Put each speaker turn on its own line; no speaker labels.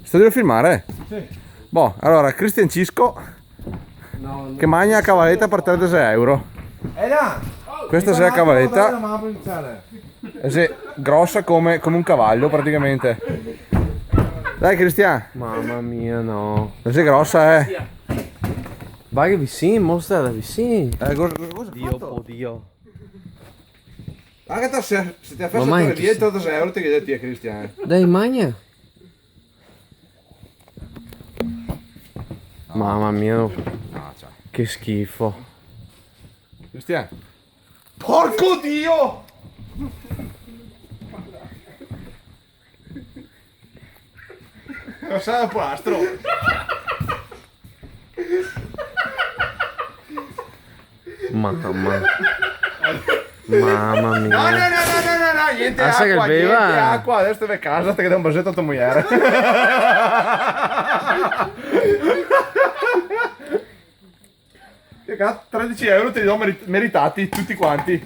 Stai a filmare?
Sì.
Boh, allora, Cristian Cisco
No,
che mangia a cavalletta per 36 euro.
là!
Questa è a cavalletta, è grossa come un cavallo praticamente. Dai Cristian,
Mamma mia, no.
sei grossa
Vai che vicino, mostra da vicino.
cosa
Dio, oddio.
Anche se ti ha fatto
Ma
via
manchi,
36 euro ti chiedi a Cristian.
Dai, magna. Mamma mia,
No, ciao.
che schifo.
Cristian. Porco Dio! Non sa un plastro.
Mamma mia.
No, niente
Ah, sai
acqua,
che beva?
niente acqua, adesso vai a casa, te che dai un basetto a tua moglie. Che cazzo, 13 euro te li do meritati tutti quanti.